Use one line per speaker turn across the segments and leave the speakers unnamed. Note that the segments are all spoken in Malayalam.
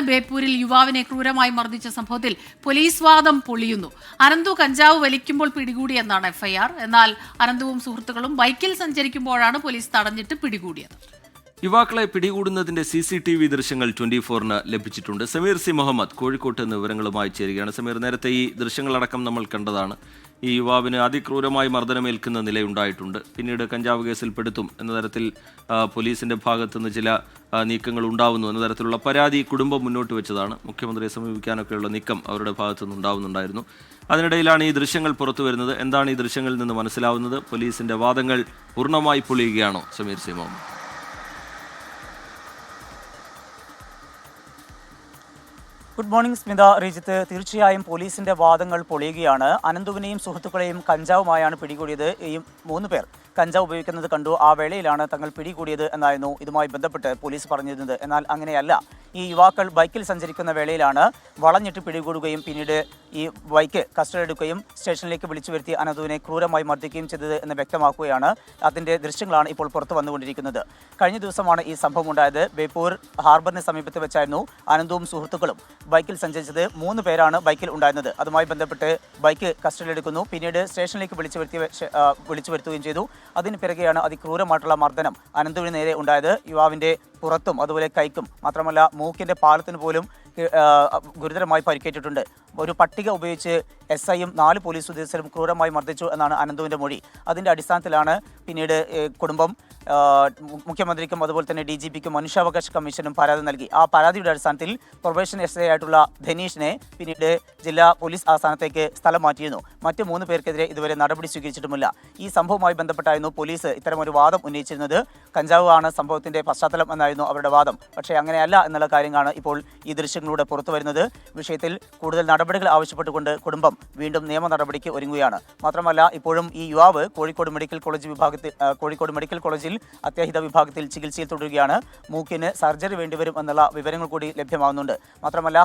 ബേപ്പൂരിൽ യുവാവിനെ ക്രൂരമായി മർദ്ദിച്ച സംഭവത്തിൽ പോലീസ് വാദം പൊളിയുന്നു. അനന്തു കഞ്ചാവ് വലിക്കുമ്പോൾ പിടികൂടിയെന്നാണ് എഫ്ഐആർ. എന്നാൽ അനന്തുവും സുഹൃത്തുക്കളും ബൈക്കിൽ സഞ്ചരിക്കുമ്പോഴാണ് പോലീസ് തടഞ്ഞിട്ട് പിടികൂടിയത്.
യുവാക്കളെ പിടികൂടുന്നതിന്റെ CCTV ദൃശ്യങ്ങൾ 24-ന് ലഭിച്ചിട്ടുണ്ട്. സമീർ സി മുഹമ്മദ് കോഴിക്കോട്ട് നിന്ന് വിവരങ്ങളുമായി ചേരുകയാണ്. സമീർ, നേരത്തെ ഈ ദൃശ്യങ്ങളടക്കം നമ്മൾ കണ്ടതാണ്. ഈ യുവാവിന് അതിക്രൂരമായി മർദ്ദനമേൽക്കുന്ന നിലയുണ്ടായിട്ടുണ്ട്. പിന്നീട് കഞ്ചാവ് കേസിൽ പെടുത്തും എന്ന തരത്തിൽ പോലീസിന്റെ ഭാഗത്തുനിന്ന് ചില നീക്കങ്ങൾ ഉണ്ടാവുന്നു എന്ന തരത്തിലുള്ള പരാതി കുടുംബം മുന്നോട്ട് വെച്ചതാണ്. മുഖ്യമന്ത്രിയെ സമീപിക്കാനൊക്കെയുള്ള നീക്കം അവരുടെ ഭാഗത്തുനിന്ന് ഉണ്ടാവുന്നുണ്ടായിരുന്നു. അതിനിടയിലാണ് ഈ ദൃശ്യങ്ങൾ പുറത്തു വരുന്നത്. എന്താണ് ഈ ദൃശ്യങ്ങളിൽ നിന്ന് മനസ്സിലാവുന്നത്? പോലീസിന്റെ വാദങ്ങൾ പൂർണ്ണമായി പൊളിയുകയാണോ? Sameer C Muhammad.
Good morning Smitha, Rijith. തീർച്ചയായും പോലീസിന്റെ വാദങ്ങൾ പൊളിയുകയാണ്. അനന്തുവിനെയും സുഹൃത്തുക്കളെയും കഞ്ചാവുമായാണ് പിടികൂടിയത്. ഈ 3 പേർ കഞ്ചാവ് ഉപയോഗിക്കുന്നത് കണ്ടു. ആ വേളയിലാണ് തങ്ങൾ പിടികൂടിയത് എന്നായിരുന്നു ഇതുമായി ബന്ധപ്പെട്ട് പോലീസ് പറഞ്ഞിരുന്നത്. എന്നാൽ അങ്ങനെയല്ല. ഈ യുവാക്കൾ ബൈക്കിൽ സഞ്ചരിക്കുന്ന വേളയിലാണ് വളഞ്ഞിട്ട് പിടികൂടുകയും പിന്നീട് ഈ ബൈക്ക് കസ്റ്റഡി എടുക്കുകയും സ്റ്റേഷനിലേക്ക് വിളിച്ചു വരുത്തി അനന്തുവിനെ ക്രൂരമായി മർദ്ദിക്കുകയും ചെയ്തത് എന്ന് വ്യക്തമാക്കുകയാണ്. അതിൻ്റെ ദൃശ്യങ്ങളാണ് ഇപ്പോൾ പുറത്തു വന്നുകൊണ്ടിരിക്കുന്നത്. കഴിഞ്ഞ ദിവസമാണ് ഈ സംഭവം ഉണ്ടായത്. ബേപ്പൂർ ഹാർബറിന് സമീപത്ത് വെച്ചായിരുന്നു അനന്തുവും സുഹൃത്തുക്കളും ബൈക്കിൽ സഞ്ചരിച്ചത്. 3 പേരാണ് ബൈക്കിൽ ഉണ്ടായിരുന്നത്. അതുമായി ബന്ധപ്പെട്ട് ബൈക്ക് കസ്റ്റഡി എടുക്കുന്നു. പിന്നീട് സ്റ്റേഷനിലേക്ക് വിളിച്ചു വരുത്തുകയും ചെയ്തു. അതിന് പിറകെയാണ് അതിക്രൂരമായിട്ടുള്ള മർദ്ദനം അനന്തുവിന് നേരെ ഉണ്ടായത്. യുവാവിൻ്റെ പുറത്തും അതുപോലെ കൈക്കും മാത്രമല്ല മൂക്കിൻ്റെ പാലത്തിന് പോലും ഗുരുതരമായി പരിക്കേറ്റിട്ടുണ്ട്. ഒരു പട്ടിക ഉപയോഗിച്ച് SIയും 4 പോലീസ് ഉദ്യോഗസ്ഥരും ക്രൂരമായി മർദ്ദിച്ചു എന്നാണ് അനന്തുവിൻ്റെ മൊഴി. അതിൻ്റെ അടിസ്ഥാനത്തിലാണ് പിന്നീട് കുടുംബം മുഖ്യമന്ത്രിക്കും അതുപോലെ തന്നെ DGPക്കും മനുഷ്യാവകാശ കമ്മീഷനും പരാതി നൽകി. ആ പരാതിയുടെ അടിസ്ഥാനത്തിൽ പ്രൊബേഷൻ SI ആയിട്ടുള്ള ധനീഷിനെ പിന്നീട് ജില്ലാ പോലീസ് ആസ്ഥാനത്തേക്ക് സ്ഥലം മാറ്റിയിരുന്നു. മറ്റ് 3 പേർക്കെതിരെ ഇതുവരെ നടപടി സ്വീകരിച്ചിട്ടുമില്ല. ഈ സംഭവവുമായി ബന്ധപ്പെട്ടായിരുന്നു പോലീസ് ഇത്തരമൊരു വാദം ഉന്നയിച്ചിരുന്നത്. കഞ്ചാവ് ആണ് സംഭവത്തിൻ്റെ പശ്ചാത്തലം എന്നായിരുന്നു അവരുടെ വാദം. പക്ഷേ അങ്ങനെയല്ല എന്നുള്ള കാര്യങ്ങളാണ് ഇപ്പോൾ ഈ ദൃശ്യങ്ങളിലൂടെ പുറത്തു വരുന്നത്. വിഷയത്തിൽ കൂടുതൽ നടപടികൾ ആവശ്യപ്പെട്ടുകൊണ്ട് കുടുംബം വീണ്ടും നിയമ നടപടിക്ക് ഒരുങ്ങുകയാണ്. മാത്രമല്ല ഇപ്പോഴും ഈ യുവാവ് കോഴിക്കോട് മെഡിക്കൽ കോളേജിൽ അത്യാഹിത വിഭാഗത്തിൽ ചികിത്സയിൽ തുടരുകയാണ്. മൂക്കിന് സർജറി വേണ്ടിവരും എന്നുള്ള വിവരങ്ങൾ കൂടി ലഭ്യമാകുന്നുണ്ട്. മാത്രമല്ല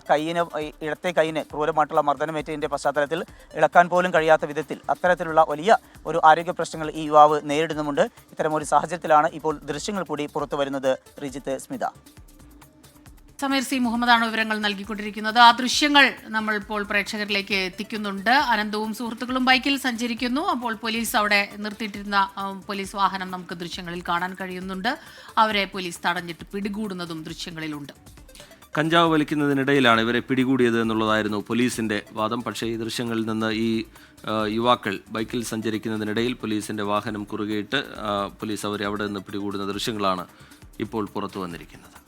ഇടത്തെ കൈയിന് ക്രൂരമായിട്ടുള്ള മർദ്ദനമേറ്റതിൻ്റെ പശ്ചാത്തലത്തിൽ ഇളക്കാൻ പോലും കഴിയാത്ത വിധത്തിൽ അത്തരത്തിലുള്ള വലിയ ഒരു ആരോഗ്യ പ്രശ്നങ്ങൾ ഈ യുവാവ് നേരിടുന്നുമുണ്ട്. ഇത്തരമൊരു സാഹചര്യത്തിലാണ് ഇപ്പോൾ ദൃശ്യങ്ങൾ കൂടി പുറത്തു വരുന്നത്. റിജിത്ത്, സ്മിത.
സമീർ സി മുഹമ്മദാണ് വിവരങ്ങൾ നൽകിക്കൊണ്ടിരിക്കുന്നത്. ആ ദൃശ്യങ്ങൾ നമ്മൾ ഇപ്പോൾ പ്രേക്ഷകരിലേക്ക് എത്തിക്കുന്നുണ്ട്. അനന്തവും സുഹൃത്തുക്കളും ബൈക്കിൽ സഞ്ചരിക്കുന്നു. അപ്പോൾ പോലീസ് അവിടെ നിർത്തിയിട്ടിരുന്ന പോലീസ് വാഹനം നമുക്ക് ദൃശ്യങ്ങളിൽ കാണാൻ കഴിയുന്നുണ്ട്. അവരെ പോലീസ് തടഞ്ഞിട്ട് പിടികൂടുന്നതും ദൃശ്യങ്ങളിലുണ്ട്.
കഞ്ചാവ് വലിക്കുന്നതിനിടയിലാണ് ഇവരെ പിടികൂടിയത് എന്നുള്ളതായിരുന്നു പോലീസിന്റെ വാദം. പക്ഷേ ഈ ദൃശ്യങ്ങളിൽ നിന്ന് ഈ യുവാക്കൾ ബൈക്കിൽ സഞ്ചരിക്കുന്നതിനിടയിൽ പോലീസിന്റെ വാഹനം കുറുകെയിട്ട് പോലീസ് അവരെ അവിടെ നിന്ന് പിടികൂടുന്ന ദൃശ്യങ്ങളാണ് ഇപ്പോൾ പുറത്തു വന്നിരിക്കുന്നത്.